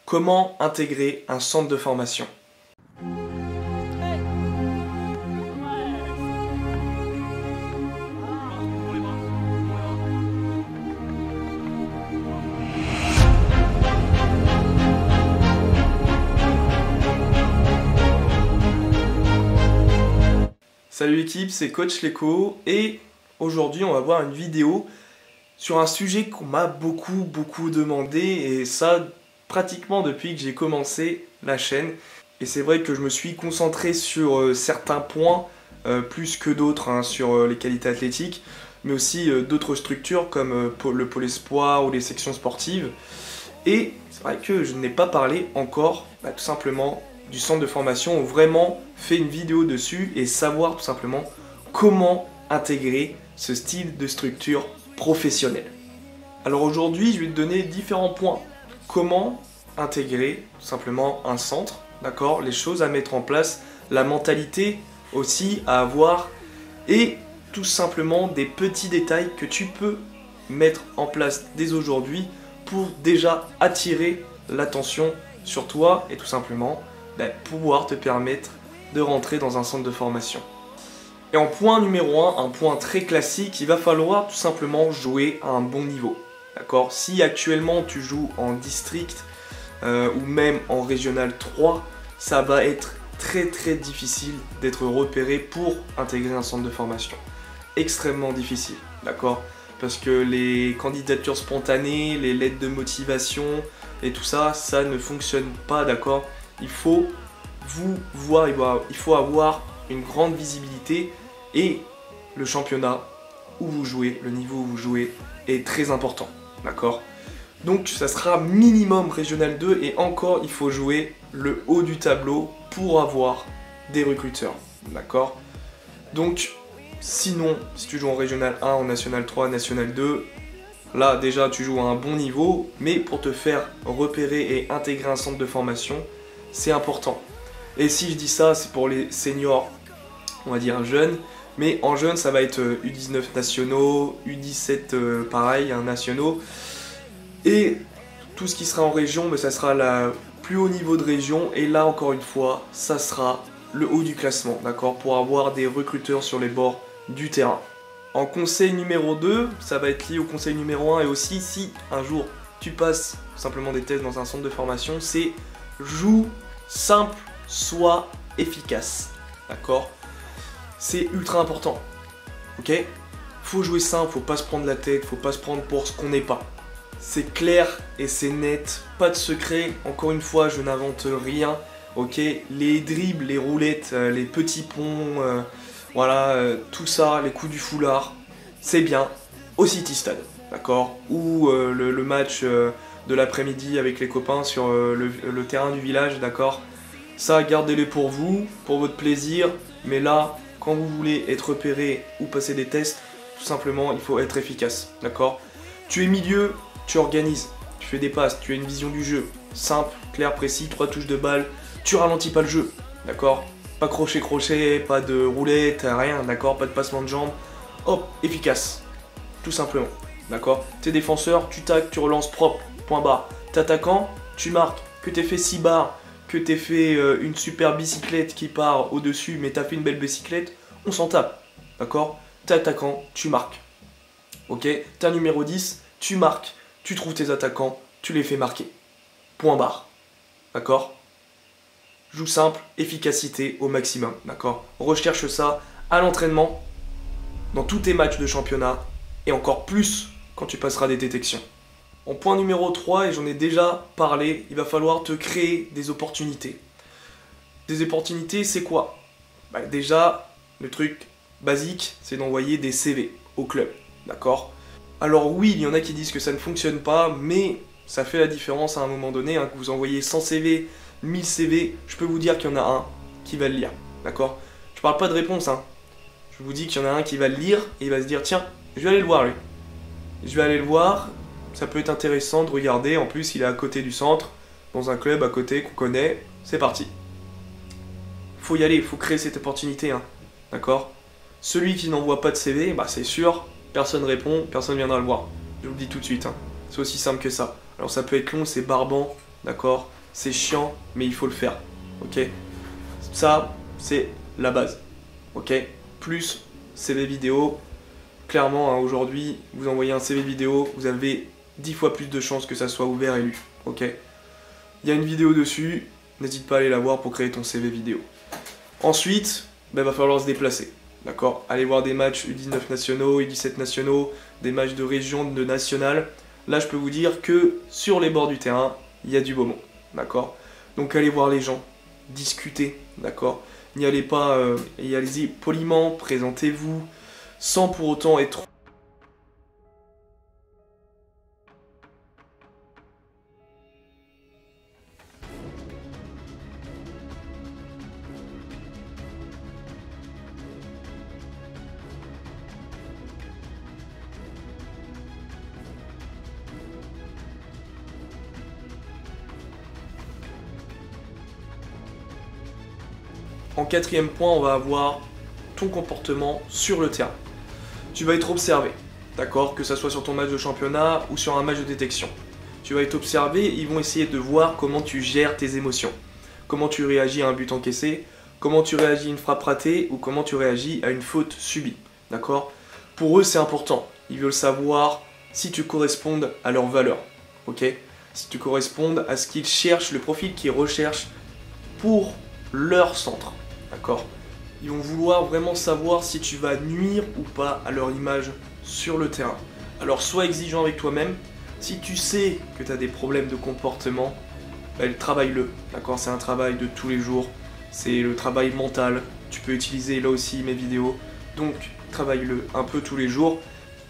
Comment intégrer un centre de formation? Salut l'équipe, c'est Coach Leko et aujourd'hui on va voir une vidéo sur un sujet qu'on m'a beaucoup demandé et ça pratiquement depuis que j'ai commencé la chaîne. Et c'est vrai que je me suis concentré sur certains points plus que d'autres, sur les qualités athlétiques, mais aussi d'autres structures comme le pôle espoir ou les sections sportives. Et c'est vrai que je n'ai pas parlé encore tout simplement du centre de formation, ou vraiment fait une vidéo dessus et savoir tout simplement comment intégrer ce style de structure professionnelle. Alors aujourd'hui, je vais te donner différents points. Comment intégrer tout simplement un centre, d'accord, les choses à mettre en place, la mentalité aussi à avoir et tout simplement des petits détails que tu peux mettre en place dès aujourd'hui pour déjà attirer l'attention sur toi et tout simplement pouvoir te permettre de rentrer dans un centre de formation. Et en point numéro 1, un point très classique, il va falloir tout simplement jouer à un bon niveau. D'accord? Si actuellement tu joues en district ou même en régional 3, ça va être très difficile d'être repéré pour intégrer un centre de formation. Extrêmement difficile, d'accord? Parce que les candidatures spontanées, les lettres de motivation et tout ça, ça ne fonctionne pas, d'accord? Il faut vous voir, il faut avoir une grande visibilité et le championnat où vous jouez, le niveau où vous jouez est très important, d'accord? Donc ça sera minimum régional 2 et encore il faut jouer le haut du tableau pour avoir des recruteurs, d'accord? Donc sinon, si tu joues en régional 1, en national 3, national 2, là déjà tu joues à un bon niveau, mais pour te faire repérer et intégrer un centre de formation, c'est important. Et si je dis ça, c'est pour les seniors, on va dire jeunes, mais en jeunes ça va être U19 nationaux, U17 pareil, nationaux, et tout ce qui sera en région, mais ça sera le plus haut niveau de région, et là encore une fois, ça sera le haut du classement, d'accord, pour avoir des recruteurs sur les bords du terrain. En conseil numéro 2, ça va être lié au conseil numéro 1, et aussi si un jour tu passes simplement des tests dans un centre de formation, c'est joue simple, soit efficace, d'accord? C'est ultra important, ok? Faut jouer simple, faut pas se prendre la tête, faut pas se prendre pour ce qu'on n'est pas. C'est clair et c'est net, pas de secret, encore une fois, je n'invente rien, ok? Les dribbles, les roulettes, les petits ponts, voilà, tout ça, les coups du foulard, c'est bien au City Stade, d'accord? Ou le match de l'après-midi avec les copains sur le terrain du village, d'accord? Ça, gardez-les pour vous, pour votre plaisir, mais là, quand vous voulez être repéré ou passer des tests, tout simplement, il faut être efficace, d'accord? Tu es milieu, tu organises, tu fais des passes, tu as une vision du jeu, simple, clair, précis, 3 touches de balle, tu ralentis pas le jeu, d'accord? Pas crochet, pas de roulette, rien, d'accord? Pas de passement de jambes, hop, efficace, tout simplement, d'accord? T'es défenseur, tu tacs, tu relances propre, point barre. T'es attaquant, tu marques, que t'aies fait 6 barres, que t'aies fait une super bicyclette qui part au-dessus, mais t'as fait une belle bicyclette, on s'en tape, d'accord? T'es attaquant, tu marques, ok? T'es un numéro 10, tu marques, tu trouves tes attaquants, tu les fais marquer, point barre, d'accord? Joue simple, efficacité au maximum, d'accord? Recherche ça à l'entraînement, dans tous tes matchs de championnat, et encore plus quand tu passeras des détections. En point numéro 3, et j'en ai déjà parlé, il va falloir te créer des opportunités. Des opportunités, c'est quoi? Déjà, le truc basique, c'est d'envoyer des CV au club, d'accord? Alors oui, il y en a qui disent que ça ne fonctionne pas, mais ça fait la différence à un moment donné, que vous envoyez 100 CV, 1000 CV, je peux vous dire qu'il y en a un qui va le lire, d'accord? Je parle pas de réponse, je vous dis qu'il y en a un qui va le lire et il va se dire, tiens, je vais aller le voir lui. Je vais aller le voir. Ça peut être intéressant de regarder, en plus il est à côté du centre, dans un club à côté qu'on connaît, c'est parti. Faut y aller, faut créer cette opportunité, d'accord? Celui qui n'envoie pas de CV, c'est sûr, personne répond, personne viendra le voir. Je vous le dis tout de suite, c'est aussi simple que ça. Alors ça peut être long, c'est barbant, d'accord? c'est chiant, mais il faut le faire. Ok? Ça, c'est la base. Ok? Plus CV vidéo. Clairement, hein, aujourd'hui, vous envoyez un CV vidéo, vous avez 10 fois plus de chances que ça soit ouvert et lu. Ok? Il y a une vidéo dessus, n'hésite pas à aller la voir pour créer ton CV vidéo. Ensuite, il va falloir se déplacer. D'accord? Aller voir des matchs U19 nationaux, U17 nationaux, des matchs de région, de national. Là, je peux vous dire que sur les bords du terrain, il y a du beau monde. D'accord? Donc, allez voir les gens, discutez. D'accord? N'y allez pas, y allez-y poliment, présentez-vous, sans pour autant être... En quatrième point, on va avoir ton comportement sur le terrain. Tu vas être observé, d'accord? Que ça soit sur ton match de championnat ou sur un match de détection. Tu vas être observé, ils vont essayer de voir comment tu gères tes émotions. Comment tu réagis à un but encaissé, comment tu réagis à une frappe ratée ou comment tu réagis à une faute subie, d'accord? Pour eux, c'est important. Ils veulent savoir si tu correspondes à leurs valeurs, ok? Si tu correspondes à ce qu'ils cherchent, le profil qu'ils recherchent pour leur centre. D'accord? Ils vont vouloir vraiment savoir si tu vas nuire ou pas à leur image sur le terrain. Alors sois exigeant avec toi-même. Si tu sais que tu as des problèmes de comportement, travaille-le. D'accord? C'est un travail de tous les jours. C'est le travail mental. Tu peux utiliser là aussi mes vidéos. Donc travaille-le un peu tous les jours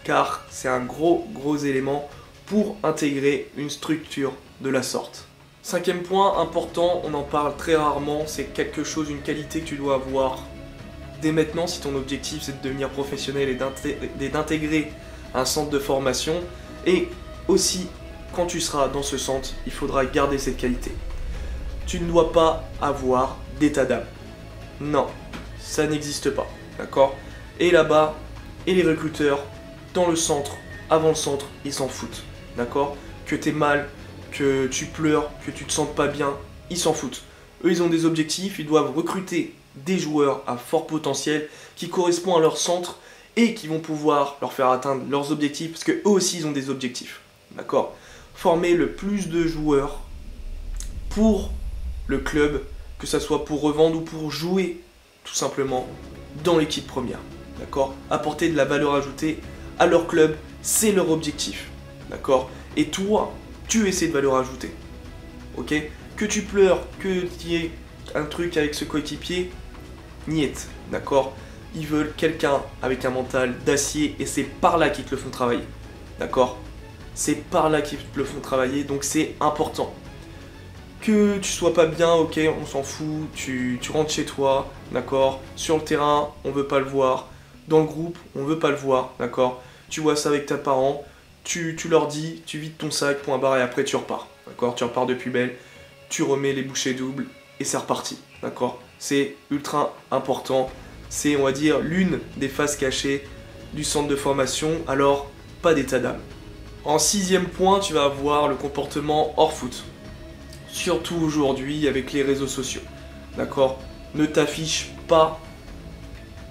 car c'est un gros élément pour intégrer une structure de la sorte. Cinquième point important, on en parle très rarement, c'est quelque chose, une qualité que tu dois avoir dès maintenant si ton objectif c'est de devenir professionnel et d'intégrer un centre de formation. Et aussi, quand tu seras dans ce centre, il faudra garder cette qualité. Tu ne dois pas avoir d'état d'âme. Non, ça n'existe pas, d'accord? Et là-bas, et les recruteurs, dans le centre, avant le centre, ils s'en foutent, d'accord? Que t'aies mal, que tu pleures, que tu te sentes pas bien, ils s'en foutent. Eux, ils ont des objectifs, ils doivent recruter des joueurs à fort potentiel qui correspondent à leur centre et qui vont pouvoir leur faire atteindre leurs objectifs parce qu'eux aussi, ils ont des objectifs. D'accord? Former le plus de joueurs pour le club, que ça soit pour revendre ou pour jouer, tout simplement, dans l'équipe première. D'accord? Apporter de la valeur ajoutée à leur club, c'est leur objectif. D'accord? Et toi, tu essaies de valeur ajoutée. Ok? Que tu pleures, que tu aies un truc avec ce coéquipier, niet. D'accord? Ils veulent quelqu'un avec un mental d'acier et c'est par là qu'ils te le font travailler. D'accord? C'est par là qu'ils te le font travailler, donc c'est important. Que tu sois pas bien, ok, on s'en fout, tu rentres chez toi, d'accord? Sur le terrain, on veut pas le voir. Dans le groupe, on veut pas le voir, d'accord? Tu vois ça avec tes parents, tu leur dis, tu vides ton sac, point barre, et après tu repars, d'accord? Tu repars de plus belle, tu remets les bouchées doubles, et c'est reparti, d'accord? C'est ultra important, c'est, on va dire, l'une des faces cachées du centre de formation, alors pas d'état d'âme. En sixième point, tu vas avoir le comportement hors foot. Surtout aujourd'hui avec les réseaux sociaux, d'accord? Ne t'affiche pas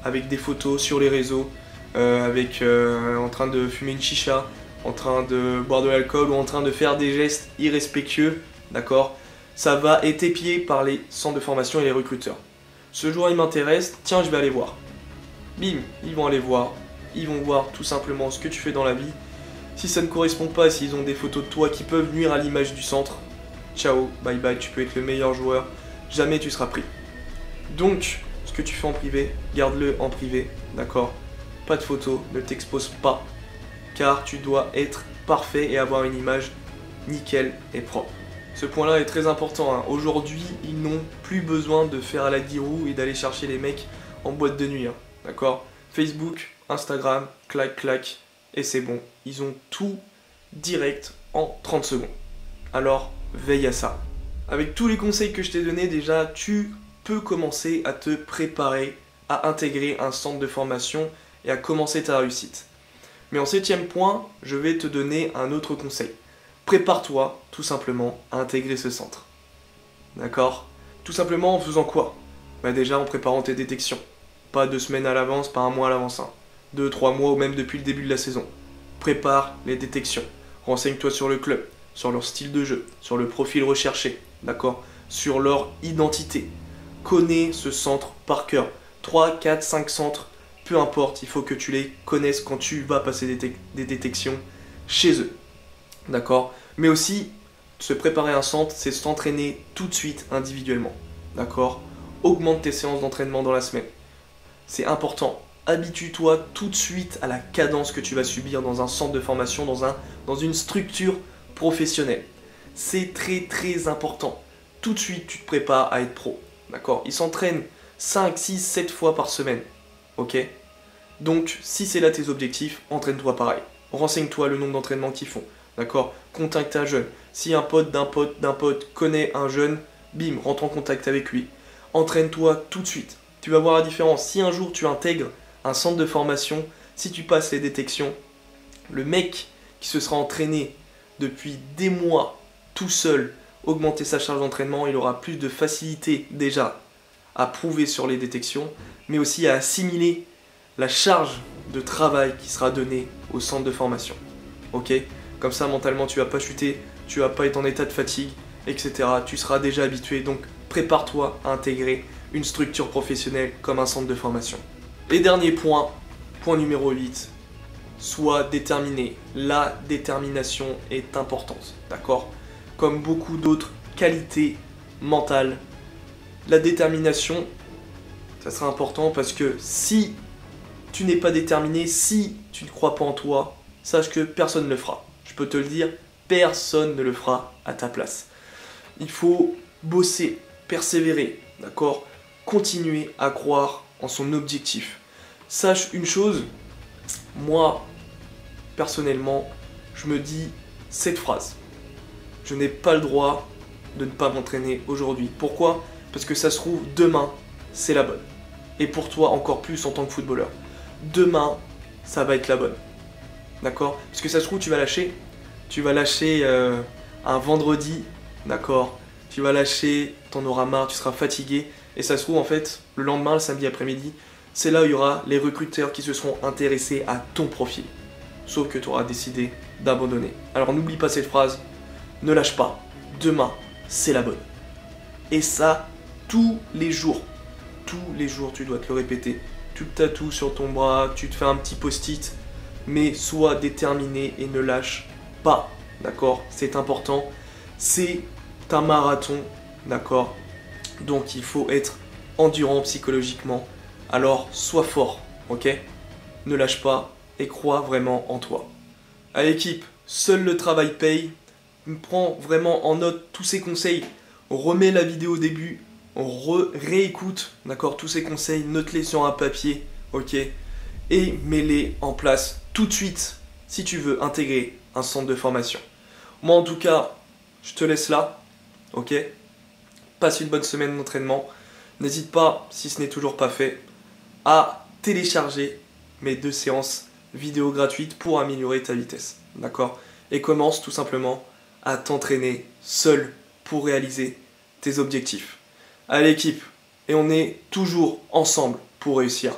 avec des photos sur les réseaux, en train de fumer une chicha, en train de boire de l'alcool ou en train de faire des gestes irrespectueux, d'accord? Ça va être épié par les centres de formation et les recruteurs. Ce joueur il m'intéresse, tiens je vais aller voir. Bim, ils vont aller voir, ils vont voir tout simplement ce que tu fais dans la vie. Si ça ne correspond pas, s'ils ont des photos de toi qui peuvent nuire à l'image du centre, ciao, bye bye, tu peux être le meilleur joueur, jamais tu seras pris. Donc, ce que tu fais en privé, garde-le en privé, d'accord? Pas de photos, ne t'expose pas, car tu dois être parfait et avoir une image nickel et propre. Ce point-là est très important, hein. Aujourd'hui, ils n'ont plus besoin de faire à la Giroud et d'aller chercher les mecs en boîte de nuit, hein. D'accord? Facebook, Instagram, clac clac, et c'est bon. Ils ont tout direct en 30 secondes. Alors, veille à ça. Avec tous les conseils que je t'ai donnés, déjà, tu peux commencer à te préparer à intégrer un centre de formation et à commencer ta réussite. Mais en septième point, je vais te donner un autre conseil. Prépare-toi tout simplement à intégrer ce centre. d'accord? Tout simplement en faisant quoi? Bah déjà en préparant tes détections. Pas 2 semaines à l'avance, pas un mois à l'avance, hein. 2, 3 mois ou même depuis le début de la saison. Prépare les détections. Renseigne-toi sur le club, sur leur style de jeu, sur le profil recherché, d'accord? Sur leur identité. Connais ce centre par cœur. 3, 4, 5 centres, peu importe, il faut que tu les connaisses quand tu vas passer des détections chez eux. D'accord? Mais aussi, se préparer un centre, c'est s'entraîner tout de suite individuellement. D'accord? Augmente tes séances d'entraînement dans la semaine. C'est important. Habitue-toi tout de suite à la cadence que tu vas subir dans un centre de formation, dans une structure professionnelle. C'est très très important. Tout de suite, tu te prépares à être pro. D'accord? Ils s'entraînent 5, 6, 7 fois par semaine. Ok? Donc, si c'est là tes objectifs, entraîne-toi pareil. Renseigne-toi le nombre d'entraînements qu'ils font. D'accord? Contacte un jeune. Si un pote d'un pote connaît un jeune, bim, rentre en contact avec lui. Entraîne-toi tout de suite. Tu vas voir la différence. Si un jour tu intègres un centre de formation, si tu passes les détections, le mec qui se sera entraîné depuis des mois tout seul, augmenter sa charge d'entraînement, il aura plus de facilité déjà à prouver sur les détections, mais aussi à assimiler la charge de travail qui sera donnée au centre de formation. Ok? Comme ça, mentalement, tu vas pas chuter, tu vas pas être en état de fatigue, etc. Tu seras déjà habitué, donc prépare-toi à intégrer une structure professionnelle comme un centre de formation. Et dernier point, point numéro 8, sois déterminé. La détermination est importante, d'accord? Comme beaucoup d'autres qualités mentales, la détermination, ça sera important parce que si tu n'es pas déterminé, si tu ne crois pas en toi, sache que personne ne le fera. Je peux te le dire, personne ne le fera à ta place. Il faut bosser, persévérer, d'accord? Continuer à croire en son objectif. Sache une chose, moi, personnellement, je me dis cette phrase. Je n'ai pas le droit de ne pas m'entraîner aujourd'hui. Pourquoi? Parce que ça se trouve, demain, c'est la bonne. Et pour toi, encore plus en tant que footballeur. Demain, ça va être la bonne. D'accord? Parce que ça se trouve, tu vas lâcher un vendredi, d'accord? Tu vas lâcher, t'en auras marre, tu seras fatigué. Et ça se trouve, en fait, le lendemain, le samedi après-midi, c'est là où il y aura les recruteurs qui se seront intéressés à ton profil. Sauf que tu auras décidé d'abandonner. Alors n'oublie pas cette phrase, ne lâche pas. Demain, c'est la bonne. Et ça, tous les jours. Tous les jours, tu dois te le répéter. Tu te tatoues sur ton bras, tu te fais un petit post-it, mais sois déterminé et ne lâche pas, d'accord? C'est important, c'est un marathon, d'accord? Donc il faut être endurant psychologiquement, alors sois fort, ok? Ne lâche pas et crois vraiment en toi. À l'équipe, seul le travail paye. Prends vraiment en note tous ces conseils, remets la vidéo au début, réécoute, d'accord, tous ces conseils, note-les sur un papier, ok, et mets-les en place tout de suite si tu veux intégrer un centre de formation. Moi en tout cas, je te laisse là, ok, passe une bonne semaine d'entraînement, n'hésite pas, si ce n'est toujours pas fait, à télécharger mes 2 séances vidéo gratuites pour améliorer ta vitesse, d'accord, et commence tout simplement à t'entraîner seul pour réaliser tes objectifs. À l'équipe, et on est toujours ensemble pour réussir.